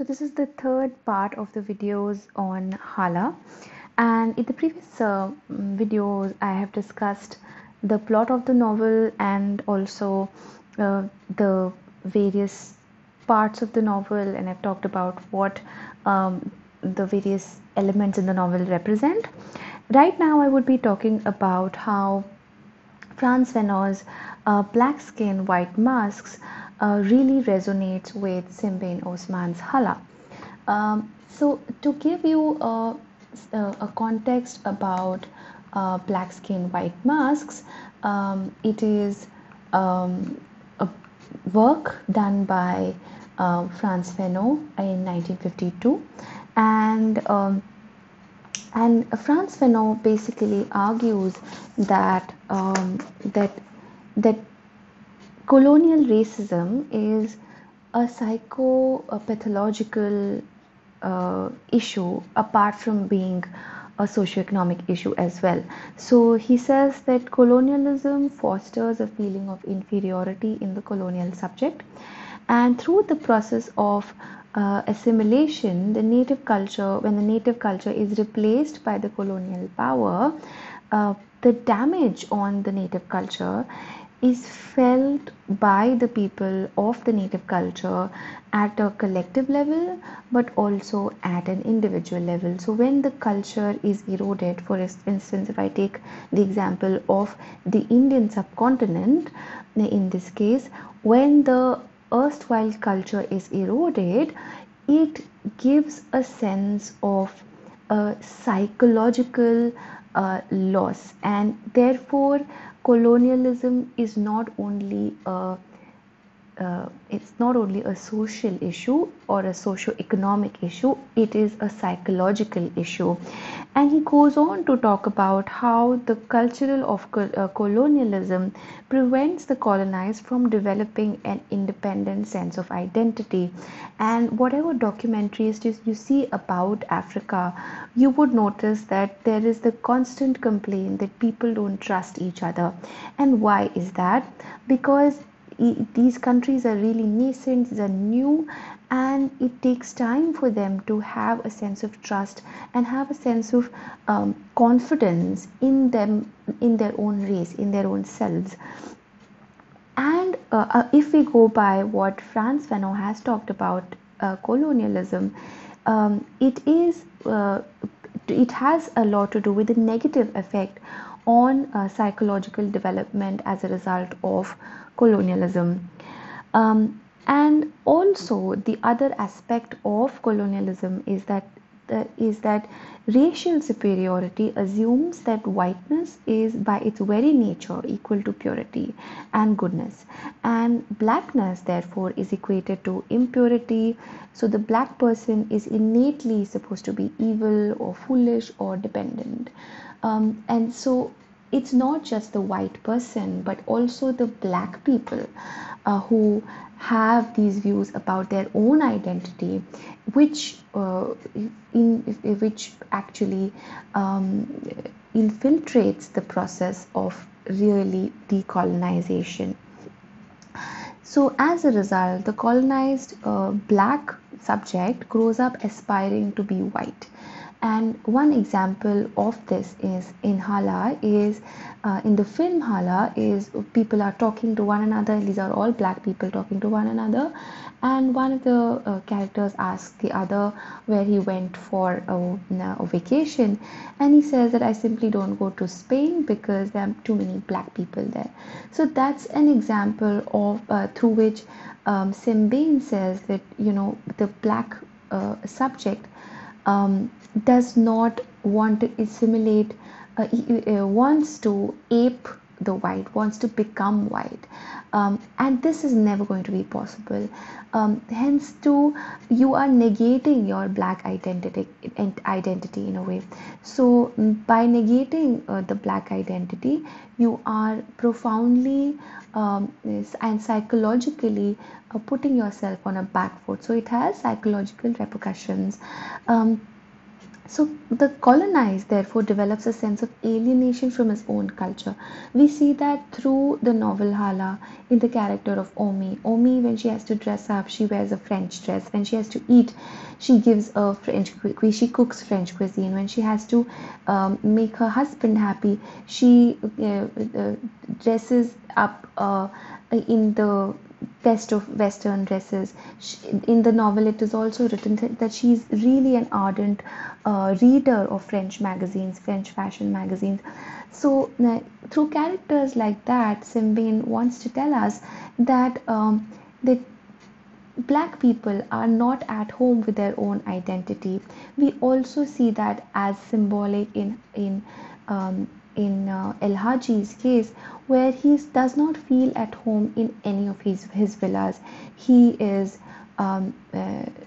So this is the third part of the videos on Hala, and in the previous videos I have discussed the plot of the novel and also the various parts of the novel, and I've talked about what the various elements in the novel represent. Right now I would be talking about how Frantz Fanon's Black Skin, White Masks really resonates with Sembène Osman's Hala. So, to give you a context about Black Skin, White Masks, it is a work done by Frantz Fanon in 1952, and Frantz Fanon basically argues that that colonial racism is a psychopathological issue apart from being a socioeconomic issue as well. So he says that colonialism fosters a feeling of inferiority in the colonial subject, and through the process of assimilation, the native culture, when the native culture is replaced by the colonial power, the damage on the native culture is felt by the people of the native culture at a collective level but also at an individual level. So when the culture is eroded, for instance, if I take the example of the Indian subcontinent, in this case, when the erstwhile culture is eroded, it gives a sense of psychological loss, and therefore colonialism is not only a it's not only a social issue or a socio-economic issue, it is a psychological issue. And he goes on to talk about how the cultural of colonialism prevents the colonized from developing an independent sense of identity. And whatever documentaries you see about Africa, you would notice that there is the constant complaint that people don't trust each other. And why is that? Because these countries are really nascent, they're new, and it takes time for them to have a sense of trust and have a sense of confidence in them, in their own race, in their own selves. And if we go by what Frantz Fanon has talked about colonialism, it is it has a lot to do with the negative effect on psychological development as a result of colonialism. And also the other aspect of colonialism is that racial superiority assumes that whiteness is by its very nature equal to purity and goodness, and blackness therefore is equated to impurity. So the black person is innately supposed to be evil or foolish or dependent, and so it's not just the white person but also the black people who have these views about their own identity, which which actually infiltrates the process of really decolonization. So as a result, the colonized black subject grows up aspiring to be white. And one example of this is in Hala, is in the film Hala, is people are talking to one another. These are all black people talking to one another, and one of the characters asks the other where he went for a vacation, and he says that I simply don't go to Spain because there are too many black people there. So that's an example of through which Sembène says that, you know, the black subject does not want to assimilate, he wants to ape the white, wants to become white, and this is never going to be possible. Hence, too, you are negating your black identity in a way. So, by negating the black identity, you are profoundly and psychologically putting yourself on a back foot. So, it has psychological repercussions. Um, So the colonized therefore develops a sense of alienation from his own culture. We see that through the novel Hala in the character of Omi. Omi, when she has to dress up, she wears a French dress. When she has to eat, she gives a she cooks French cuisine. When she has to make her husband happy, she dresses up in the best of Western dresses. In the novel, it is also written that she is really an ardent reader of French magazines, French fashion magazines. So, through characters like that, Sembène wants to tell us that black people are not at home with their own identity. We also see that as symbolic in El Haji's case, where he does not feel at home in any of his villas. He is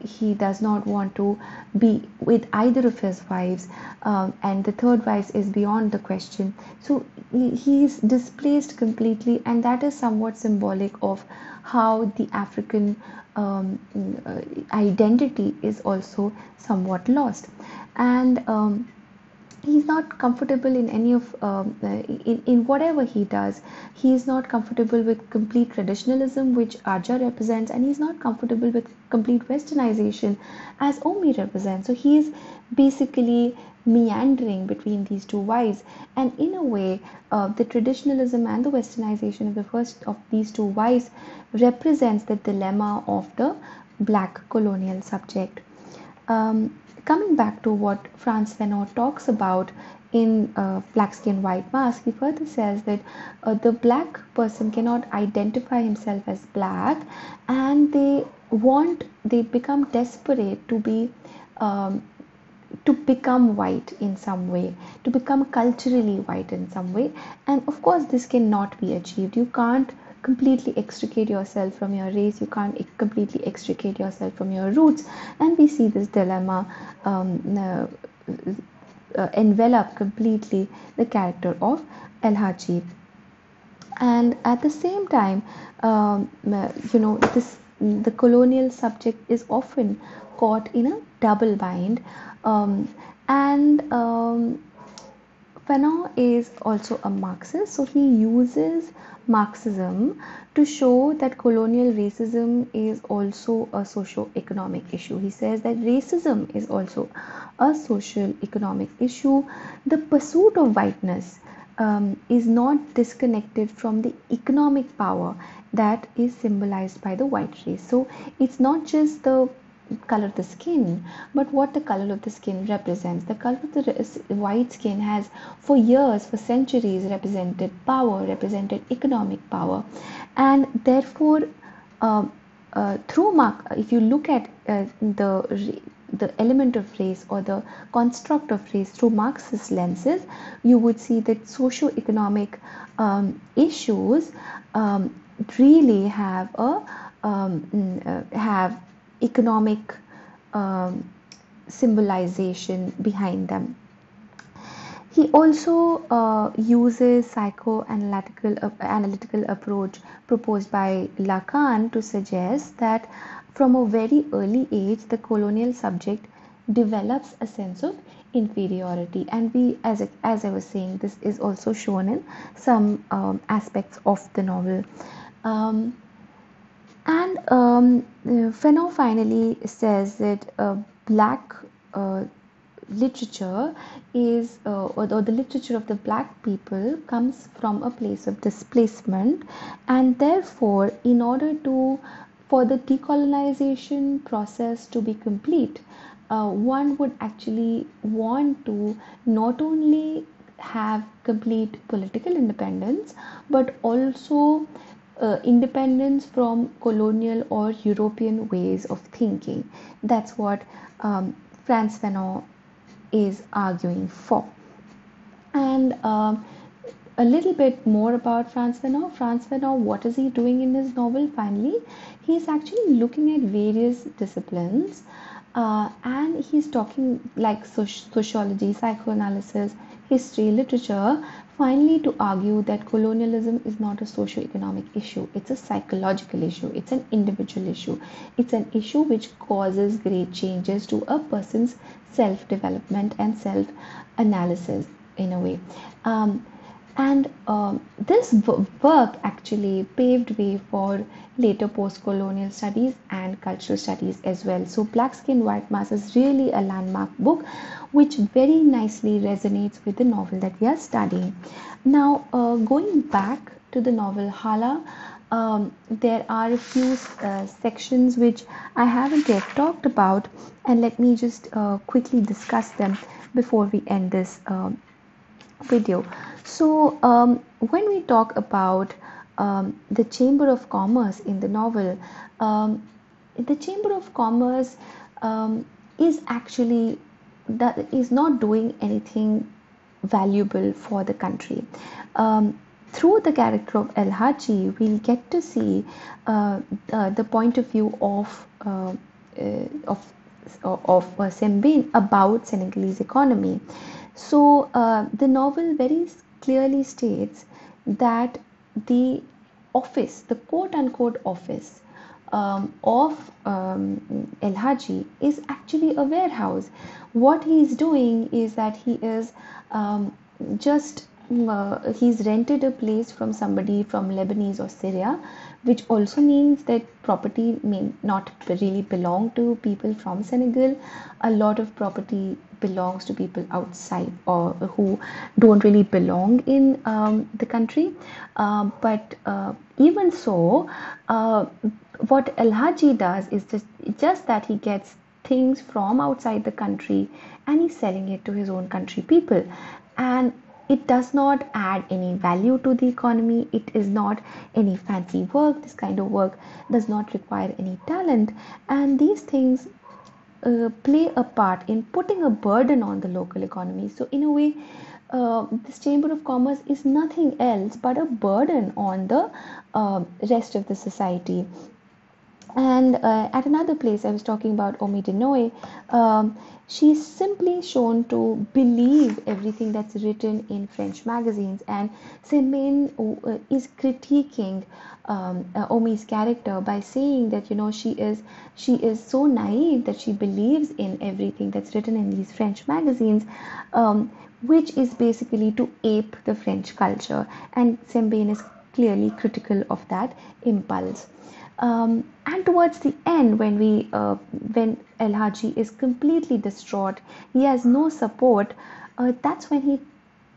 he does not want to be with either of his wives, and the third wife is beyond the question. So he is displaced completely, and that is somewhat symbolic of how the African identity is also somewhat lost. And he's not comfortable in any of in whatever he does. He is not comfortable with complete traditionalism, which Aja represents, and he's not comfortable with complete westernization, as Omi represents. So he is basically meandering between these two wives, and in a way, the traditionalism and the westernization of the first of these two wives represents the dilemma of the black colonial subject. Coming back to what Frantz Fanon talks about in Black Skin, White Mask, he further says that the black person cannot identify himself as black, and they become desperate um, to become white in some way, to become culturally white in some way. And of course, this cannot be achieved. You can't completely extricate yourself from your race, you can't completely extricate yourself from your roots. And we see this dilemma envelop completely the character of El Haji. And at the same time, this the colonial subject is often caught in a double bind, um, and Fanon is also a Marxist, so he uses Marxism to show that colonial racism is also a socio-economic issue. He says that racism is also a social economic issue. The pursuit of whiteness is not disconnected from the economic power that is symbolized by the white race. So it's not just the color of the skin, but what the color of the skin represents. The color of the white skin has for years, for centuries, represented power, represented economic power, and therefore uh, through Mark, if you look at the element of race or the construct of race through Marxist lenses, you would see that socio-economic issues really have economic um, symbolization behind them. He also uses psychoanalytical analytical approach proposed by Lacan to suggest that from a very early age, the colonial subject develops a sense of inferiority. And we, as I was saying, this is also shown in some aspects of the novel. Um, and Fanon finally says that black literature or the literature of the black people comes from a place of displacement, and therefore, in order to for the decolonization process to be complete, one would actually want to not only have complete political independence but also independence from colonial or European ways of thinking. That's what Frantz Fanon is arguing for. And a little bit more about Frantz Fanon. Frantz Fanon, what is he doing in his novel? Finally, he's actually looking at various disciplines, and he's talking like sociology, psychoanalysis, history, literature, finally to argue that colonialism is not a socio-economic issue, it's a psychological issue, it's an individual issue, it's an issue which causes great changes to a person's self-development and self-analysis in a way. Um, and this work actually paved way for later post colonial studies and cultural studies as well. So, Black Skin, White Mass is really a landmark book which very nicely resonates with the novel that we are studying. Now, going back to the novel Hala, there are a few sections which I haven't yet talked about, and let me just quickly discuss them before we end this video. So, when we talk about the Chamber of Commerce in the novel, um, the Chamber of Commerce is actually that is not doing anything valuable for the country. Through the character of El Haji, we'll get to see the point of view of Sembène about Senegalese economy. So the novel very clearly states that the office, the quote unquote office of El Haji is actually a warehouse. What he is doing is that he is just he's rented a place from somebody from Lebanese or Syria, which also means that property may not really belong to people from Senegal. A lot of property belongs to people outside or who don't really belong in the country. But even so, what El Haji does is just that he gets things from outside the country and he's selling it to his own country people. And it does not add any value to the economy. It is not any fancy work. This kind of work does not require any talent. And these things play a part in putting a burden on the local economy. So, in a way, this Chamber of Commerce is nothing else but a burden on the rest of the society. And at another place, I was talking about Omi Denoy. She's simply shown to believe everything that's written in French magazines, and Sembène is critiquing Omi's character by saying that she is so naive that she believes in everything that's written in these French magazines. Which is basically to ape the French culture, and Sembène is clearly critical of that impulse. And towards the end, when El Haji is completely distraught, he has no support. That's when he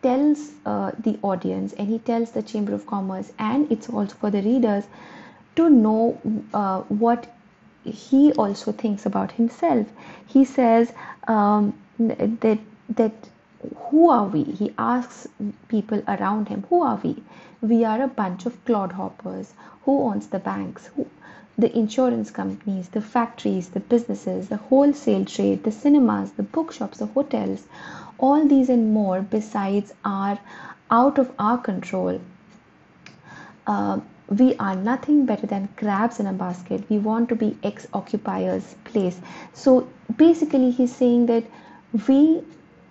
tells the audience and he tells the Chamber of Commerce, and it's also for the readers to know what he also thinks about himself. He says that who are we? He asks people around him, who are we? We are a bunch of clodhoppers. Who owns the banks? The insurance companies, the factories, the businesses, the wholesale trade, the cinemas, the bookshops, the hotels. All these and more besides are out of our control. We are nothing better than crabs in a basket. We want to be ex-occupiers' place. So basically, he's saying that we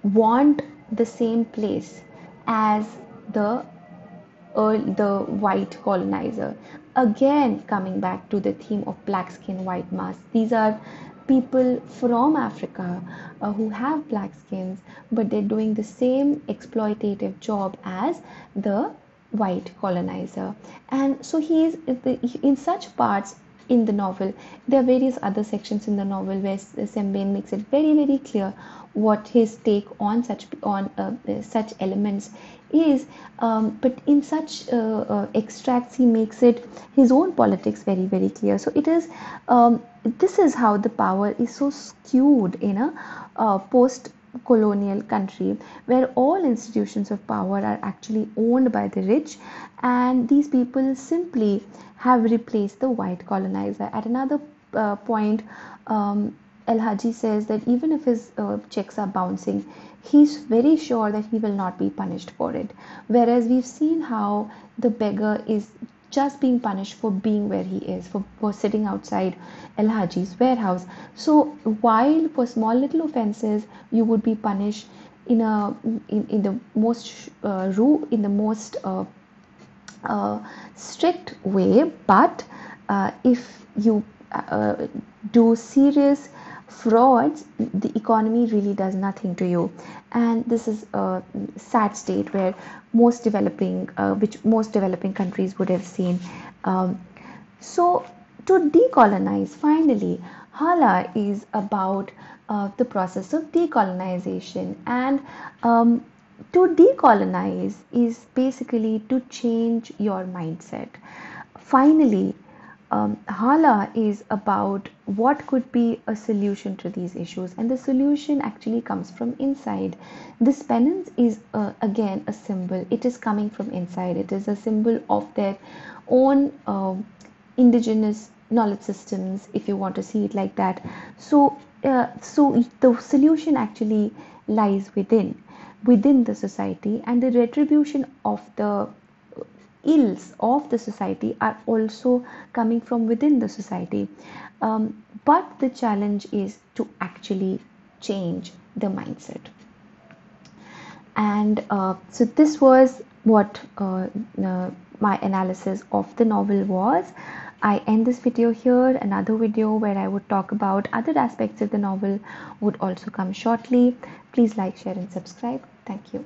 want the same place as the the white colonizer. Again, coming back to the theme of black skin, white mask. These are people from Africa who have black skins, but they're doing the same exploitative job as the white colonizer. And so he is in such parts in the novel. There are various other sections in the novel where Sembène makes it very, very clear what his take on such elements is, but in such extracts he makes it his own politics very, very clear. So it is this is how the power is so skewed in a post colonial country where all institutions of power are actually owned by the rich, and these people simply have replaced the white colonizer. At another point, El Haji says that even if his checks are bouncing, he's very sure that he will not be punished for it. Whereas we've seen how the beggar is just being punished for being where he is, for sitting outside El Haji's warehouse. So while for small little offenses you would be punished, in the most strict way, but if you do serious frauds, the economy really does nothing to you. And this is a sad state where which most developing countries would have seen. So to decolonize, finally, Hala is about the process of decolonization. And to decolonize is basically to change your mindset. Finally, Hala is about what could be a solution to these issues, and the solution actually comes from inside. This penance is again a symbol, it is coming from inside, it is a symbol of their own indigenous knowledge systems, if you want to see it like that. So the solution actually lies within the society, and the retribution of the ills of the society are also coming from within the society. But the challenge is to actually change the mindset. And so this was what my analysis of the novel was. I end this video here. Another video where I would talk about other aspects of the novel would also come shortly. Please like, share, and subscribe. Thank you.